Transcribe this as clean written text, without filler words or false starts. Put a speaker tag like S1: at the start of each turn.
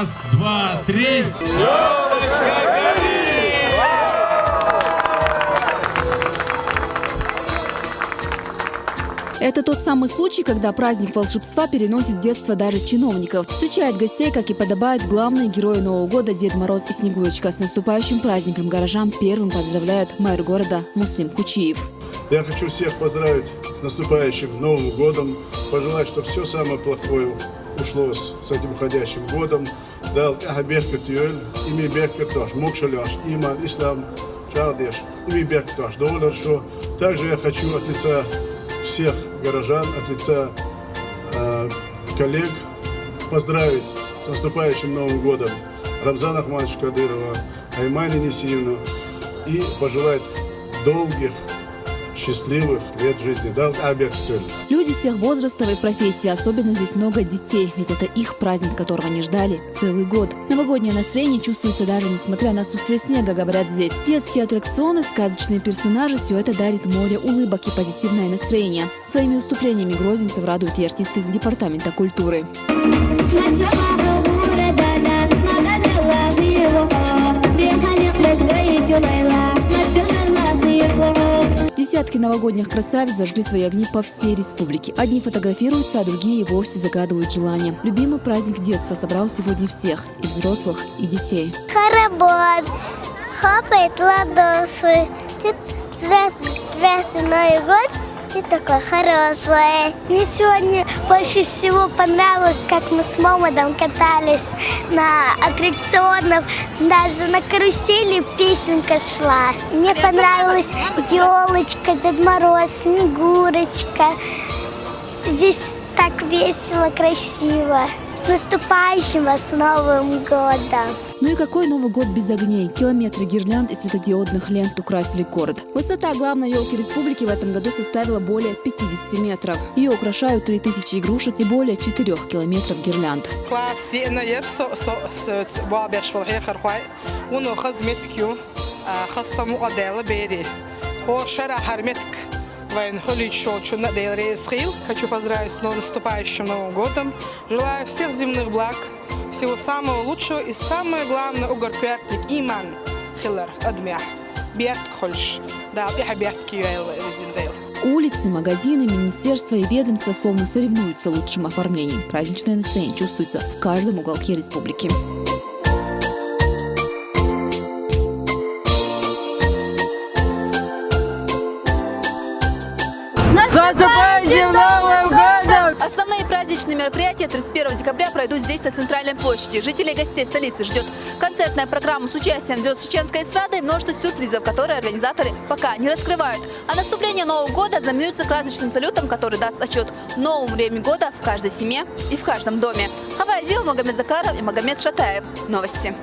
S1: Раз, два, три.
S2: Это тот самый случай, когда праздник волшебства переносит в детство даже чиновников. Встречает гостей, как и подобает, главные герои Нового года Дед Мороз и Снегурочка. С наступающим праздником горожан первым поздравляет мэр города Муслим Кучиев.
S3: Я хочу всех поздравить с наступающим Новым годом, пожелать, чтобы все самое плохое ушло с этим уходящим годом. Дал Ахаберкат Юэль, ими Беркат Тош, Мокшаляш, Иман, Ислам, Чардеш, ими Беркат Тош, Доларшо. Также я хочу от лица всех горожан, от лица коллег поздравить с наступающим Новым годом Рамзана Ахмадовича Кадырова, Аймани Несиевну и пожелать долгих, счастливых лет жизни.
S2: Люди всех возрастов и профессий, особенно здесь много детей, ведь это их праздник, которого они ждали целый год. Новогоднее настроение чувствуется даже несмотря на отсутствие снега, говорят здесь. Детские аттракционы, сказочные персонажи – все это дарит море улыбок и позитивное настроение. Своими выступлениями грозненцев радуют и артисты Департамента культуры. Десятки новогодних красавиц зажгли свои огни по всей республике. Одни фотографируются, а другие и вовсе загадывают желания. Любимый праздник детства собрал сегодня всех – и взрослых, и детей.
S4: Хоровод, хлопает ладоши. Здравствуй, Новый год. Ты такой хороший. Мне сегодня больше всего понравилось, как мы с Момодом катались на аттракционах. Даже на карусели песенка шла. Мне понравилась елочка, Дед Мороз, Снегурочка. Здесь так весело, красиво. С наступающим вас Новым годом!
S2: Ну и какой Новый год без огней? Километры гирлянд и светодиодных лент украсили город. Высота главной елки республики в этом году составила более 50 метров. Ее украшают 3000 игрушек и более 4 километров гирлянд.
S5: Хочу поздравить с наступающим Новым годом. Желаю всех земных благ, всего самого лучшего и самое главное угоркуяртник иман хилар адмя биат хольш да ихабятки юэл.
S2: Улицы, магазины, министерства и ведомства словно соревнуются в лучшем оформлении. Праздничное настроение чувствуется в каждом уголке республики.
S6: Основные праздничные мероприятия 31 декабря пройдут здесь, на Центральной площади. Жителей и гостей столицы ждет концертная программа с участием звезд чеченской эстрады и множество сюрпризов, которые организаторы пока не раскрывают. А наступление Нового года знаменуется красочным салютом, который даст отчет новому времени года в каждой семье и в каждом доме. Хава Азилова, Магомед Закаров и Магомед Шатаев. Новости.